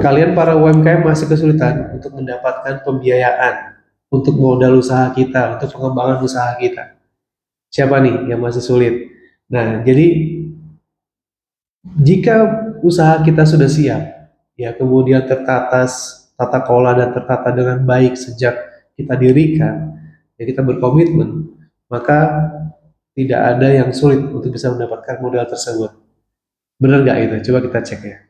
kalian para UMKM masih kesulitan untuk mendapatkan pembiayaan untuk modal usaha kita, untuk pengembangan usaha kita. Siapa nih yang masih sulit? Nah, jadi jika usaha kita sudah siap, ya kemudian tertata tata kelola dan tertata dengan baik sejak kita dirikan, ya kita berkomitmen, maka tidak ada yang sulit untuk bisa mendapatkan modal tersebut. Benar nggak itu? Coba kita cek ya.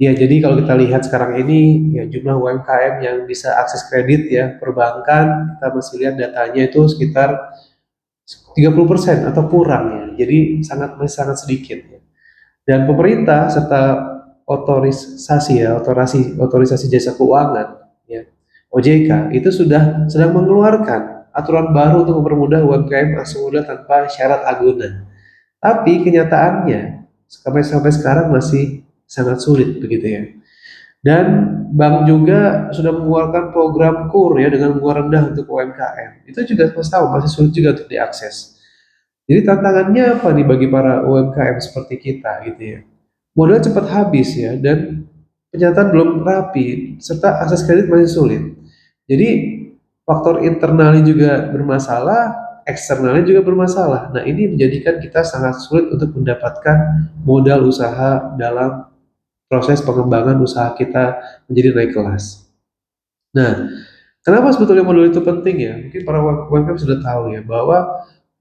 Ya, jadi kalau kita lihat sekarang ini, ya jumlah UMKM yang bisa akses kredit ya perbankan, kita masih lihat datanya itu sekitar 30% atau kurang ya. Jadi masih sangat sedikit ya. Dan pemerintah serta otorisasi jasa keuangan ya OJK itu sudah sedang mengeluarkan aturan baru untuk mempermudah UMKM akses modal tanpa syarat agunan. Tapi kenyataannya sampai sekarang masih sangat sulit begitu ya. Dan bank juga sudah mengeluarkan program KUR ya dengan bunga rendah untuk UMKM. Itu juga masih sulit juga untuk diakses. Jadi tantangannya apa nih bagi para UMKM seperti kita gitu ya? Modal cepat habis ya dan penyataan belum rapi serta akses kredit masih sulit. Jadi faktor internalnya juga bermasalah, eksternalnya juga bermasalah. Nah, ini menjadikan kita sangat sulit untuk mendapatkan modal usaha dalam proses pengembangan usaha kita menjadi naik kelas. Nah, kenapa sebetulnya modal itu penting ya? Mungkin para UMKM sudah tahu ya bahwa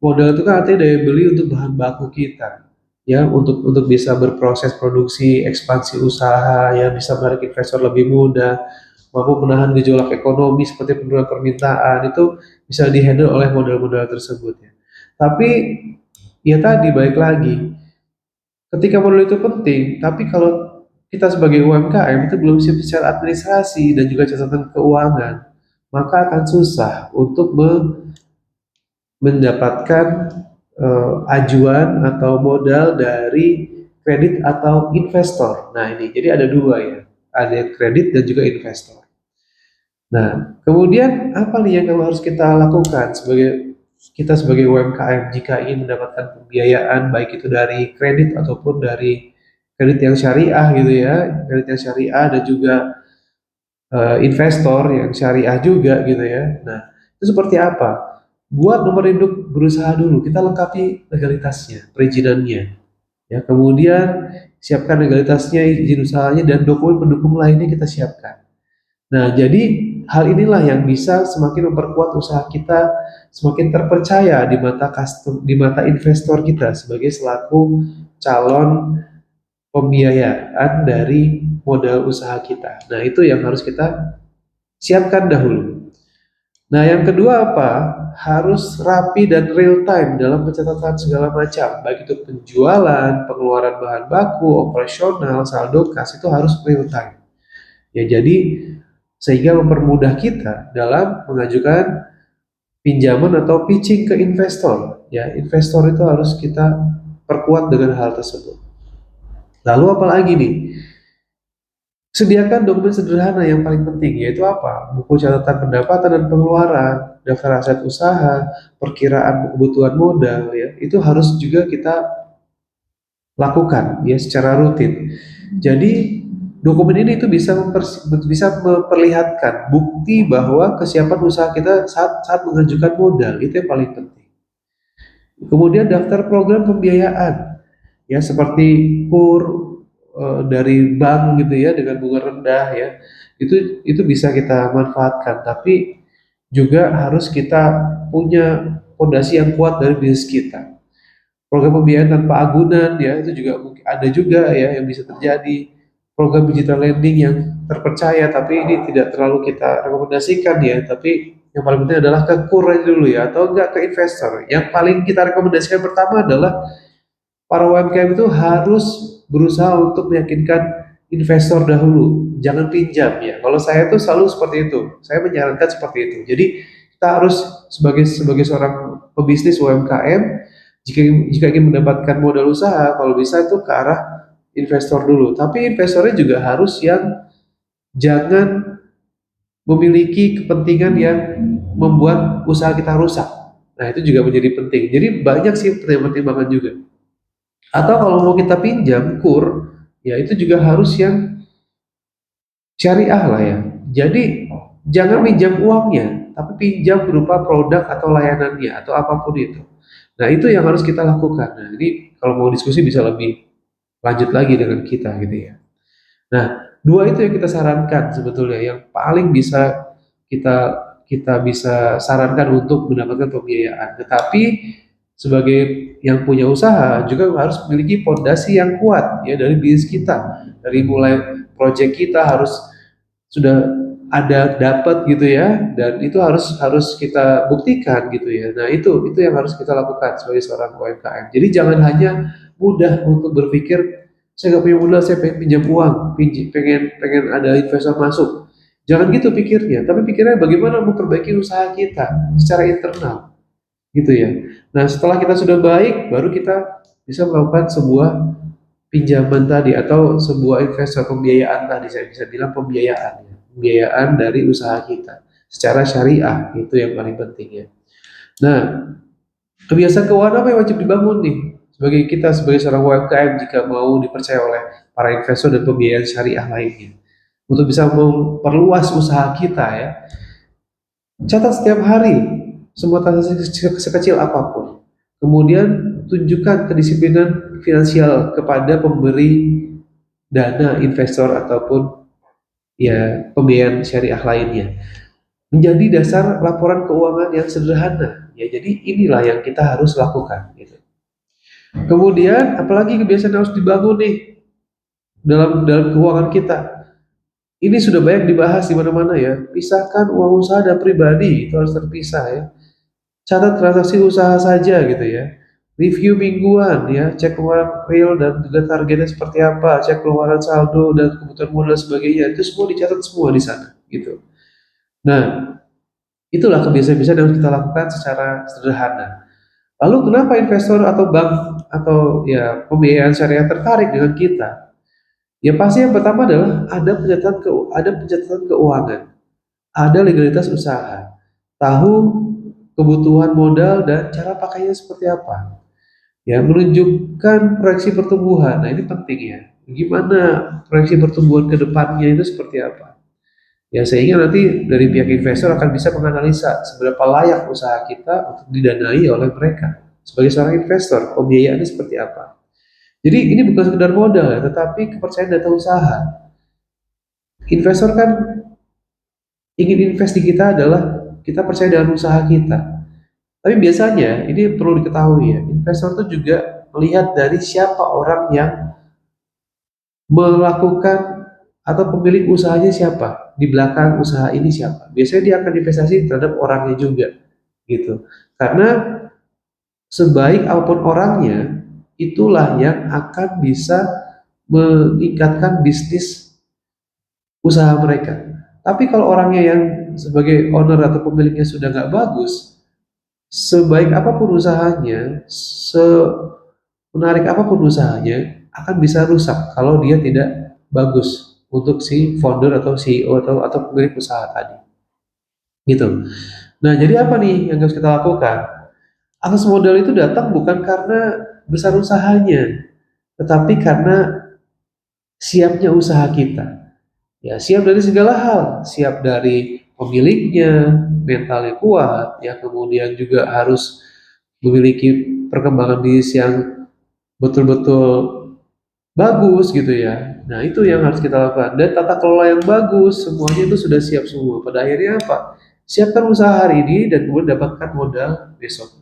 modal itu kan artinya daya beli untuk bahan baku kita, ya untuk bisa berproses produksi, ekspansi usaha, ya bisa menarik investor lebih mudah, mampu menahan gejolak ekonomi seperti penurunan permintaan itu bisa dihandle oleh modal-modal tersebut ya. Tapi ya tadi balik lagi, ketika modal itu penting, tapi kalau kita sebagai UMKM itu belum siap secara administrasi dan juga catatan keuangan, maka akan susah untuk mendapatkan ajuan atau modal dari kredit atau investor. Nah ini, jadi ada dua ya, ada kredit dan juga investor. Nah, kemudian apa nih yang harus kita lakukan sebagai UMKM jika ingin mendapatkan pembiayaan baik itu dari kredit ataupun dari kredit yang syariah gitu ya, kredit yang syariah dan juga investor yang syariah juga gitu ya. Nah, itu seperti apa? Buat nomor induk berusaha dulu, kita lengkapi legalitasnya, perizinannya. Ya, kemudian siapkan legalitasnya, izin usahanya dan dokumen pendukung lainnya kita siapkan. Nah, jadi hal inilah yang bisa semakin memperkuat usaha kita, semakin terpercaya di mata investor kita sebagai selaku calon pembiayaan dari modal usaha kita. Nah, itu yang harus kita siapkan dahulu. Nah, yang kedua apa? Harus rapi dan real time dalam pencatatan segala macam, baik itu penjualan, pengeluaran bahan baku, operasional, saldo kas itu harus real time. Ya, jadi sehingga mempermudah kita dalam mengajukan pinjaman atau pitching ke investor. Ya, investor itu harus kita perkuat dengan hal tersebut. Lalu apalagi nih? Sediakan dokumen sederhana yang paling penting, yaitu apa? Buku catatan pendapatan dan pengeluaran, daftar aset usaha, perkiraan kebutuhan modal, ya, itu harus juga kita lakukan ya secara rutin. Jadi dokumen ini itu bisa memperlihatkan bukti bahwa kesiapan usaha kita saat mengajukan modal, itu yang paling penting. Kemudian daftar program pembiayaan ya seperti KUR dari bank gitu ya dengan bunga rendah ya. Itu bisa kita manfaatkan, tapi juga harus kita punya fondasi yang kuat dari bisnis kita. Program pembiayaan tanpa agunan ya itu juga mungkin ada juga ya yang bisa terjadi. Program digital lending yang terpercaya tapi ini tidak terlalu kita rekomendasikan ya, tapi yang paling penting adalah ke KUR aja dulu ya atau enggak ke investor. Yang paling kita rekomendasikan pertama adalah para UMKM itu harus berusaha untuk meyakinkan investor dahulu, jangan pinjam ya. Kalau saya tuh selalu seperti itu, saya menyarankan seperti itu. Jadi kita harus sebagai seorang pebisnis UMKM, jika ingin mendapatkan modal usaha, kalau bisa itu ke arah investor dulu. Tapi investornya juga harus yang jangan memiliki kepentingan yang membuat usaha kita rusak. Nah itu juga menjadi penting. Jadi banyak sih pertimbangan juga. Atau kalau mau kita pinjam KUR, ya itu juga harus yang syariah lah ya. Jadi jangan minjam uangnya, tapi pinjam berupa produk atau layanannya atau apapun itu. Nah, itu yang harus kita lakukan. Nah, ini kalau mau diskusi bisa lebih lanjut lagi dengan kita gitu ya. Nah, dua itu yang kita sarankan sebetulnya yang paling bisa kita kita bisa sarankan untuk mendapatkan pembiayaan. Tetapi sebagai yang punya usaha juga harus memiliki fondasi yang kuat ya dari bisnis kita. Dari mulai proyek kita harus sudah ada dapat gitu ya dan itu harus harus kita buktikan gitu ya. Nah, itu yang harus kita lakukan sebagai seorang UMKM. Jadi jangan hanya mudah untuk berpikir saya nggak punya modal, saya pengen pinjam uang, pengen pengen ada investor masuk. Jangan gitu pikirnya, tapi pikirnya bagaimana memperbaiki usaha kita secara internal, gitu ya. Nah, setelah kita sudah baik, baru kita bisa melakukan sebuah pinjaman tadi atau sebuah investor pembiayaan tadi, saya bisa bilang pembiayaan, ya. Pembiayaan dari usaha kita secara syariah itu yang paling penting ya. Nah, kebiasaan keuangan apa yang wajib dibangun nih sebagai kita sebagai seorang UMKM jika mau dipercaya oleh para investor dan pembiayaan syariah lainnya untuk bisa memperluas usaha kita ya. Catat setiap hari semua transaksi sekecil apapun. Kemudian tunjukkan kedisiplinan finansial kepada pemberi dana investor ataupun ya pembiayaan syariah lainnya. Menjadi dasar laporan keuangan yang sederhana. Ya, jadi inilah yang kita harus lakukan. Gitu. Kemudian, apalagi kebiasaan yang harus dibangun nih dalam dalam keuangan kita. Ini sudah banyak dibahas di mana-mana ya. Pisahkan uang usaha dan pribadi itu harus terpisah ya. Catat transaksi usaha saja gitu ya. Review mingguan ya, cek pengeluaran real dan juga targetnya seperti apa, cek pengeluaran saldo dan kebutuhan modal sebagainya. Itu semua dicatat semua di sana gitu. Nah, itulah kebiasaan-kebiasaan yang harus kita lakukan secara sederhana. Lalu kenapa investor atau bank atau ya pembiayaan syariah tertarik dengan kita? Ya pasti yang pertama adalah ada pencatatan keuangan, ada legalitas usaha, tahu kebutuhan modal dan cara pakainya seperti apa. Ya, menunjukkan proyeksi pertumbuhan. Nah, ini penting ya. Gimana proyeksi pertumbuhan ke depannya itu seperti apa? Ya, sehingga nanti dari pihak investor akan bisa menganalisa seberapa layak usaha kita untuk didanai oleh mereka. Sebagai seorang investor, pembiayaannya seperti apa? Jadi ini bukan sekedar modal ya, tetapi kepercayaan data usaha. Investor kan ingin invest di kita adalah kita percaya dengan usaha kita. Tapi biasanya ini perlu diketahui ya, investor itu juga melihat dari siapa orang yang melakukan atau pemilik usahanya siapa, di belakang usaha ini siapa. Biasanya dia akan investasi terhadap orangnya juga, gitu. Karena sebaik apapun orangnya, itulah yang akan bisa meningkatkan bisnis usaha mereka. Tapi kalau orangnya yang sebagai owner atau pemiliknya sudah nggak bagus, sebaik apapun usahanya, menarik apapun usahanya akan bisa rusak kalau dia tidak bagus untuk si founder atau CEO atau pemilik usaha tadi. Gitu. Nah, jadi apa nih yang harus kita lakukan? Akses modal itu datang bukan karena besar usahanya, tetapi karena siapnya usaha kita. Ya, siap dari segala hal, siap dari pemiliknya, mentalnya kuat, ya kemudian juga harus memiliki perkembangan bisnis yang betul-betul bagus gitu ya. Nah, itu yang harus kita lakukan. Dan tata kelola yang bagus, semuanya itu sudah siap semua. Pada akhirnya apa? Siapkan usaha hari ini dan kemudian dapatkan modal besok.